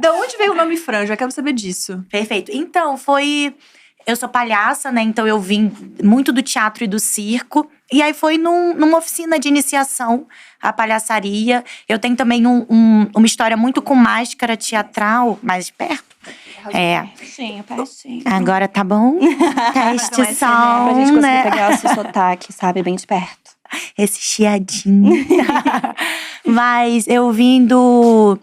Da onde veio o nome Fran? Já quero saber disso. Perfeito. Então, eu sou palhaça, né? Então eu vim muito do teatro e do circo. E aí foi numa oficina de iniciação à palhaçaria. Eu tenho também uma história muito com máscara teatral, mais perto. Sim, pertinho. Agora tá bom? Teste Pra som, gente conseguir né? pegar o seu sotaque, sabe? Bem de perto. Esse chiadinho. Mas eu vim do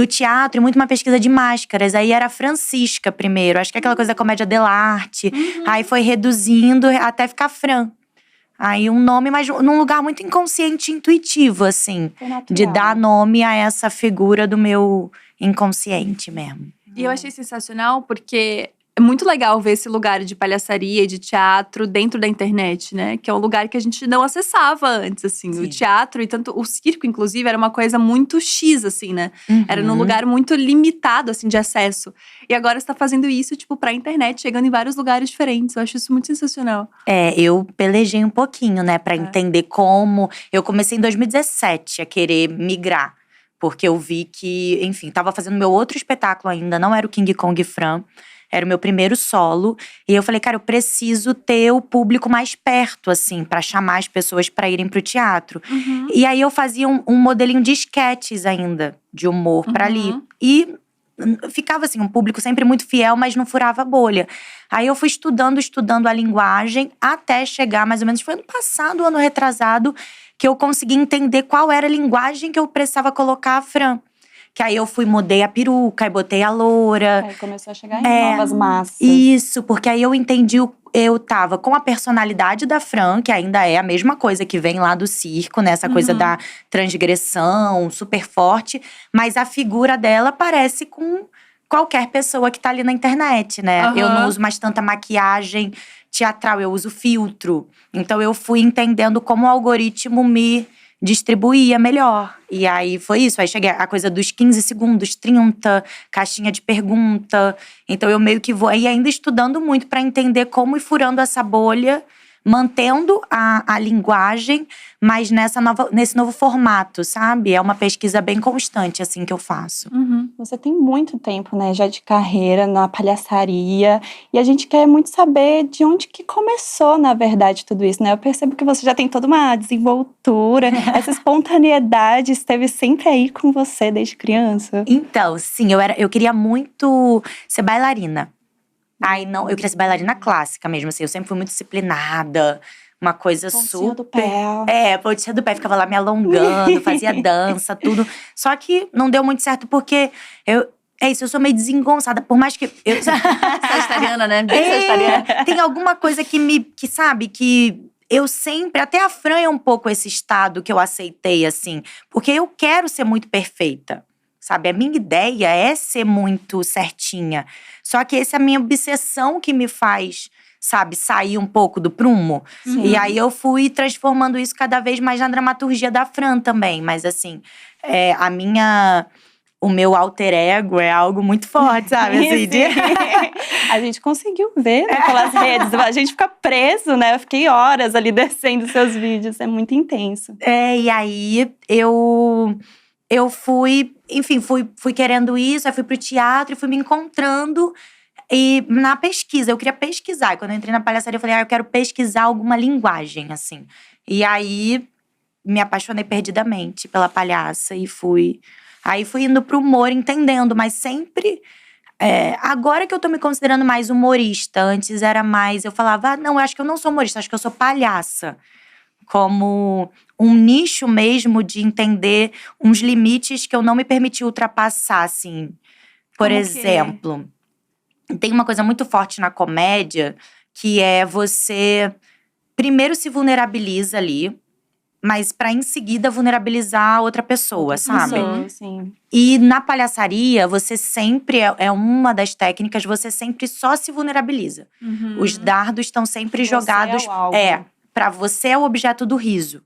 teatro e muito uma pesquisa de máscaras. Aí era Francisca primeiro. Acho que é aquela coisa da comédia dell'arte. Aí foi reduzindo até ficar Fran. Aí um nome, mas num lugar muito inconsciente e intuitivo, assim. Foi natural. De dar nome a essa figura do meu inconsciente mesmo. E eu achei sensacional porque é muito legal ver esse lugar de palhaçaria e de teatro dentro da internet, né? Que é um lugar que a gente não acessava antes, assim. Sim. O teatro e tanto o circo, inclusive, era uma coisa muito X, assim, né? Era num Uhum. lugar muito limitado, assim, de acesso. E agora você tá fazendo isso, tipo, pra internet, chegando em vários lugares diferentes. Eu acho isso muito sensacional. Eu pelejei um pouquinho, né, pra entender como. Eu comecei em 2017 a querer migrar, porque eu vi que, enfim, tava fazendo meu outro espetáculo ainda, não era o King Kong Fran, era o meu primeiro solo. E eu falei, cara, eu preciso ter o público mais perto, assim, pra chamar as pessoas pra irem pro teatro. E aí eu fazia um modelinho de esquetes ainda, de humor pra ali. E ficava assim, um público sempre muito fiel, mas não furava a bolha. Aí eu fui estudando a linguagem, até chegar, mais ou menos, foi ano passado, ano retrasado, que eu consegui entender qual era a linguagem que eu precisava colocar a Fran. Que aí eu mudei a peruca, aí botei a loura. Aí começou a chegar em novas massas. Isso, porque aí eu entendi, eu tava com a personalidade da Fran, que ainda é a mesma coisa que vem lá do circo, né? Essa coisa da transgressão, super forte. Mas a figura dela parece com qualquer pessoa que tá ali na internet, né? Eu não uso mais tanta maquiagem teatral, eu uso filtro. Então eu fui entendendo como o algoritmo me distribuía melhor. E aí foi isso. Aí cheguei a coisa dos 15 segundos, 30, caixinha de pergunta. Então eu meio que vou aí ainda estudando muito pra entender como ir furando essa bolha, mantendo a linguagem, mas nesse novo formato, sabe? É uma pesquisa bem constante, assim, que eu faço. Você tem muito tempo, né, já de carreira na palhaçaria. E a gente quer muito saber de onde que começou, na verdade, tudo isso, né? Eu percebo que você já tem toda uma desenvoltura. Essa espontaneidade esteve sempre aí com você desde criança. Então, sim, eu queria muito ser bailarina. Eu queria ser bailarina clássica mesmo, assim. Eu sempre fui muito disciplinada, uma coisa Pontinha do super… pé. Pontinha do pé, ficava lá me alongando, fazia dança, tudo. Só que não deu muito certo porque eu sou meio desengonçada, por mais que… Sagitariana, né? Bem sagitariana. Tem alguma coisa que sabe, que… Eu sempre, até a Fran é um pouco esse estado que eu aceitei, assim. Porque eu quero ser muito perfeita, sabe? A minha ideia é ser muito certinha. Só que essa é a minha obsessão que me faz, sabe, sair um pouco do prumo. E aí eu fui transformando isso cada vez mais na dramaturgia da Fran também. Mas assim, o meu alter ego é algo muito forte, sabe? Assim, A gente conseguiu ver, né, pelas redes. A gente fica preso, né? Eu fiquei horas ali descendo seus vídeos. É muito intenso. E aí eu fui, enfim, fui querendo isso, aí fui pro teatro e fui me encontrando. E na pesquisa, eu queria pesquisar. E quando eu entrei na palhaçaria, eu falei, eu quero pesquisar alguma linguagem, assim. E aí, me apaixonei perdidamente pela palhaça e fui… Aí fui indo pro humor, entendendo, mas sempre… agora que eu tô me considerando mais humorista. Antes era mais… Eu falava, não, eu acho que eu não sou humorista, acho que eu sou palhaça. Como um nicho mesmo de entender uns limites que eu não me permiti ultrapassar, assim. Por exemplo… Tem uma coisa muito forte na comédia, que é você primeiro se vulnerabiliza ali, mas pra em seguida vulnerabilizar a outra pessoa, sabe? Sim. E na palhaçaria, você sempre, é uma das técnicas, você sempre só se vulnerabiliza. Os dardos estão sempre jogados… é o alvo. Pra você é o objeto do riso.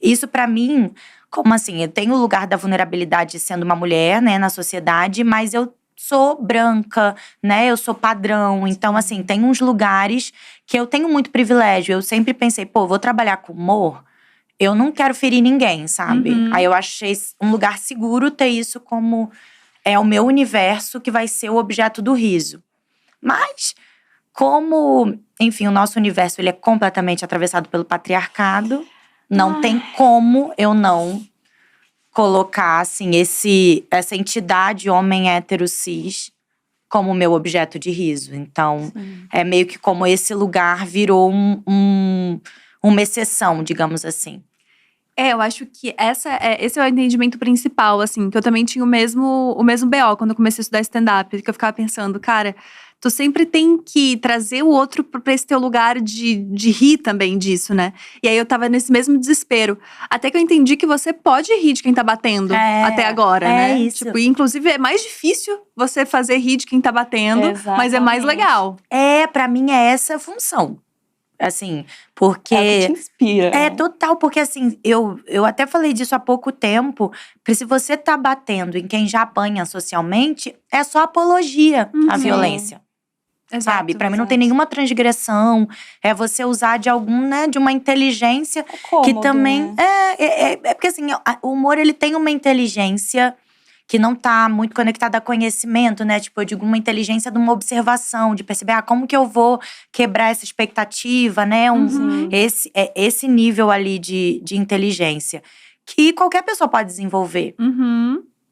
Isso pra mim, como assim? Eu tenho o lugar da vulnerabilidade sendo uma mulher, né, na sociedade, mas eu sou branca, né? Eu sou padrão. Então, assim, tem uns lugares que eu tenho muito privilégio. Eu sempre pensei, vou trabalhar com humor, eu não quero ferir ninguém, sabe? Aí eu achei um lugar seguro ter isso como é o meu universo que vai ser o objeto do riso. Mas, como, enfim, o nosso universo ele é completamente atravessado pelo patriarcado, não tem como eu não colocar, assim, essa entidade homem hétero cis como meu objeto de riso. Então, é meio que como esse lugar virou uma exceção, digamos assim. Eu acho que esse é o entendimento principal, assim. Que eu também tinha o mesmo BO quando eu comecei a estudar stand-up. Que eu ficava pensando, cara, tu sempre tem que trazer o outro pra esse teu lugar de rir também disso, né? E aí eu tava nesse mesmo desespero. Até que eu entendi que você pode rir de quem tá batendo até agora, né? Isso. Tipo, e inclusive é mais difícil você fazer rir de quem tá batendo, mas é mais Exatamente. legal. Pra mim é essa a função. Assim, porque… É o que te inspira. É total, porque assim, eu até falei disso há pouco tempo. Porque se você tá batendo em quem já apanha socialmente, é só apologia à violência. Sabe? Pra mim não tem nenhuma transgressão. É você usar de de uma inteligência que também… Né? É porque assim, o humor ele tem uma inteligência que não tá muito conectada a conhecimento, né? Tipo, eu digo uma inteligência de uma observação, de perceber, como que eu vou quebrar essa expectativa, né? Esse nível ali de inteligência. Que qualquer pessoa pode desenvolver.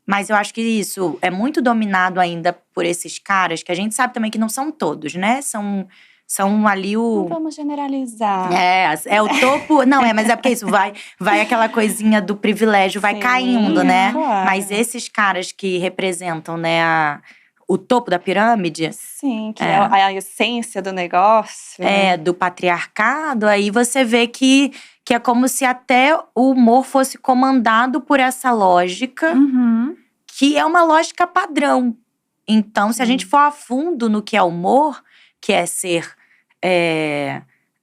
Mas eu acho que isso é muito dominado ainda por esses caras, que a gente sabe também que não são todos, né? São ali Não vamos generalizar. É o topo. Não, mas é porque isso vai aquela coisinha do privilégio, vai Sim, caindo, né? claro. Mas esses caras que representam, né, o topo da pirâmide. Sim, que é a essência do negócio. Né? Do patriarcado, aí você vê que é como se até o humor fosse comandado por essa lógica, que é uma lógica padrão. Então, se a gente for a fundo no que é humor, que é ser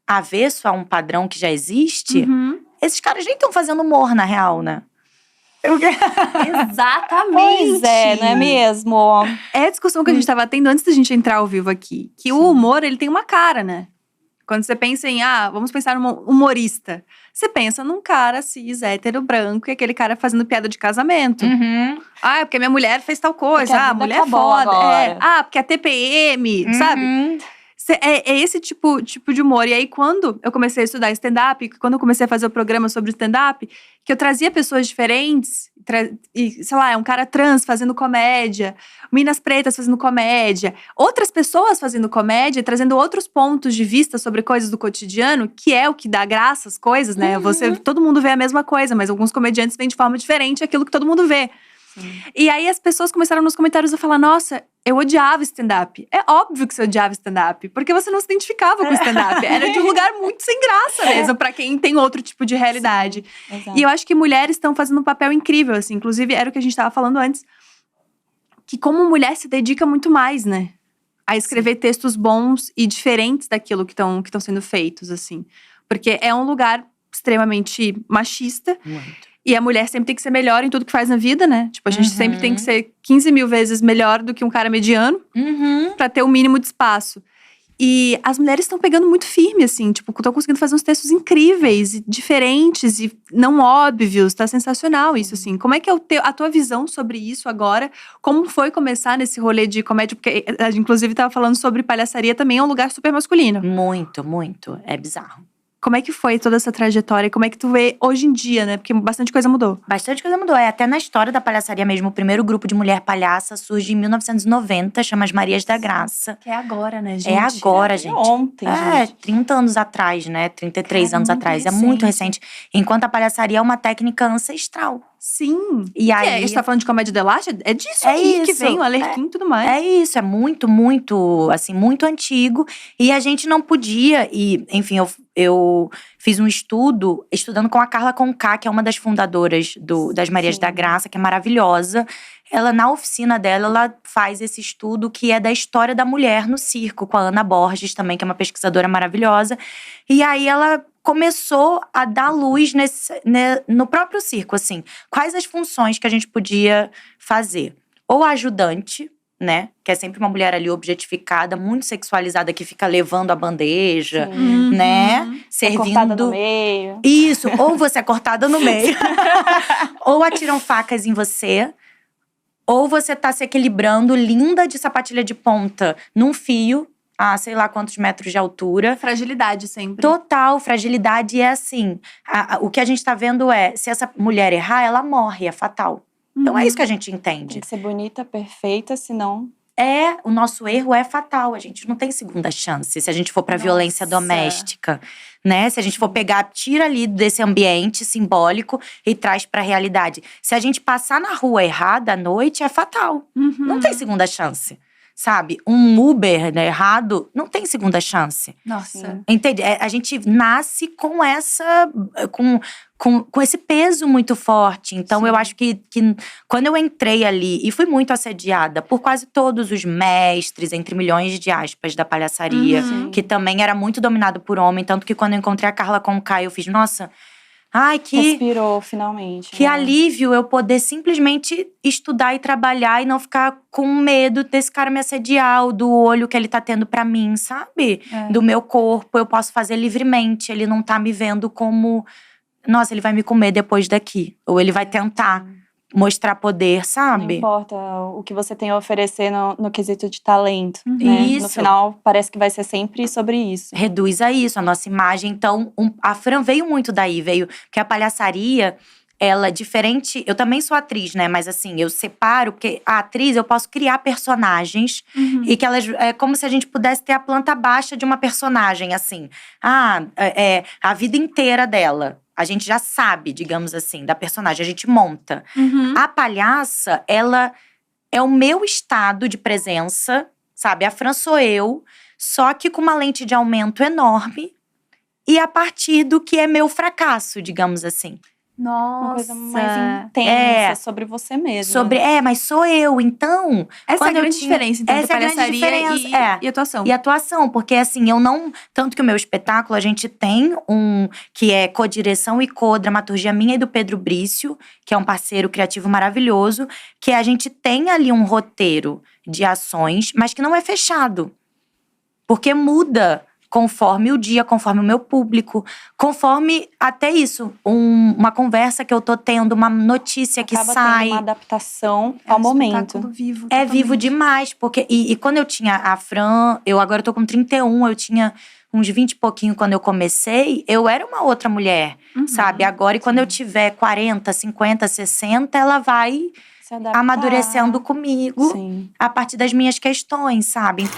avesso a um padrão que já existe, esses caras nem estão fazendo humor, na real, né? Exatamente! Pois é, não é mesmo? É a discussão que a gente tava tendo antes da gente entrar ao vivo aqui. Que o humor, ele tem uma cara, né? Quando você pensa em, vamos pensar num humorista. Você pensa num cara cis, hétero, branco. E aquele cara fazendo piada de casamento. É porque minha mulher fez tal coisa. A Mulher acabou foda. agora. Porque a TPM, sabe? É esse tipo de humor. E aí, quando eu comecei a estudar stand-up, quando eu comecei a fazer o programa sobre stand-up, que eu trazia pessoas diferentes, e, sei lá, um cara trans fazendo comédia, minas pretas fazendo comédia, outras pessoas fazendo comédia, trazendo outros pontos de vista sobre coisas do cotidiano, que é o que dá graça às coisas, né? Todo mundo vê a mesma coisa, mas alguns comediantes veem de forma diferente aquilo que todo mundo vê. E aí as pessoas começaram nos comentários a falar, nossa, eu odiava stand-up. É óbvio que você odiava stand-up, porque você não se identificava com stand-up. Era de um lugar muito sem graça mesmo, pra quem tem outro tipo de realidade. E eu acho que mulheres estão fazendo um papel incrível, assim. Inclusive, era o que a gente tava falando antes. Que como mulher se dedica muito mais, né? A escrever textos bons e diferentes daquilo que estão sendo feitos, assim. Porque é um lugar extremamente machista. Muito. E a mulher sempre tem que ser melhor em tudo que faz na vida, né? Tipo, a gente sempre tem que ser 15 mil vezes melhor do que um cara mediano. Pra ter o mínimo de espaço. E as mulheres estão pegando muito firme, assim. Tipo, estão conseguindo fazer uns textos incríveis, e diferentes e não óbvios. Tá sensacional isso, assim. Como é que é a tua visão sobre isso agora? Como foi começar nesse rolê de comédia? Porque a gente, inclusive, tava falando sobre palhaçaria também. É um lugar super masculino. Muito, muito. É bizarro. Como é que foi toda essa trajetória? Como é que tu vê hoje em dia, né? Porque bastante coisa mudou. Bastante coisa mudou. Até na história da palhaçaria mesmo. O primeiro grupo de mulher palhaça surge em 1990, chama as Marias da Graça. Que é agora, né, gente? É agora, gente. Ontem, gente. 30 anos atrás, né? 33 anos muito atrás. recente. É muito recente. Enquanto a palhaçaria é uma técnica ancestral. Sim. E aí… A gente tá falando de comédia de arte? É disso É aí que isso. vem, o Alerquim e tudo mais. É isso, é muito, muito, assim, muito antigo. E a gente não podia… E, enfim, eu fiz um estudando com a Carla Conká, que é uma das fundadoras das Marias da Graça, que é maravilhosa. Ela, na oficina dela, ela faz esse estudo que é da história da mulher no circo, com a Ana Borges também, que é uma pesquisadora maravilhosa. E aí ela começou a dar luz no próprio circo, assim. Quais as funções que a gente podia fazer? Ou ajudante, né? Que é sempre uma mulher ali objetificada, muito sexualizada, que fica levando a bandeja, né? Servindo… Cortada no meio. Isso, ou você é cortada no meio. Ou atiram facas em você. Ou você tá se equilibrando, linda de sapatilha de ponta, num fio, a sei lá quantos metros de altura. Fragilidade sempre. Total, fragilidade é assim. O que a gente tá vendo é, se essa mulher errar, ela morre, é fatal. Então é isso que a gente Tem entende. que ser bonita, perfeita, senão… O nosso erro é fatal, a gente não tem segunda chance. Se a gente for pra violência doméstica, né? Se a gente for pegar, tira ali desse ambiente simbólico e traz pra realidade. Se a gente passar na rua errada à noite, é fatal. Não tem segunda chance, sabe? Um Uber, né, errado, não tem segunda chance. Nossa. Entende? A gente nasce com essa… Com esse peso muito forte. Então, eu acho que quando eu entrei ali… E fui muito assediada por quase todos os mestres, entre milhões de aspas, da palhaçaria. Que também era muito dominado por homem. Tanto que quando eu encontrei a Carla Conká, eu fiz… Nossa… Ai, Respirou, finalmente. Que alívio eu poder simplesmente estudar e trabalhar e não ficar com medo desse cara me assediar, ou do olho que ele tá tendo pra mim, sabe? Do meu corpo, eu posso fazer livremente. Ele não tá me vendo como… Nossa, ele vai me comer depois daqui. Ou ele vai tentar mostrar poder, Não sabe? importa o que você tem a oferecer no quesito de talento, né? Isso. No final, parece que vai ser sempre sobre isso. Reduz a isso, a nossa imagem. Então, a Fran veio muito daí. Porque a palhaçaria… Ela, diferente… Eu também sou atriz, né? Mas assim, eu separo… Porque a atriz, eu posso criar personagens. E que elas… É como se a gente pudesse ter a planta baixa de uma personagem, assim. A vida inteira dela. A gente já sabe, digamos assim, da personagem. A gente monta. A palhaça, ela é o meu estado de presença, sabe? A Fran sou eu, só que com uma lente de aumento enorme. E a partir do que é meu fracasso, digamos assim. Nossa. Uma coisa mais intensa sobre você mesmo. Mas sou eu, então… Essa é a grande diferença, então, entre palhaçaria e atuação. E atuação, porque assim, eu não… Tanto que o meu espetáculo, a gente tem que é co-direção e co-dramaturgia minha e do Pedro Brício, que é um parceiro criativo maravilhoso, que a gente tem ali um roteiro de ações, mas que não é fechado. Porque muda conforme o dia, conforme o meu público, conforme até isso, uma conversa que eu tô tendo, uma notícia que Acaba sai. tendo uma adaptação ao momento. Vivo, é vivo demais, porque… E quando eu tinha a Fran, agora eu tô com 31, eu tinha uns 20 e pouquinho quando eu comecei, eu era uma outra mulher, sabe? Agora, e quando eu tiver 40, 50, 60, ela vai amadurecendo comigo a partir das minhas questões, sabe?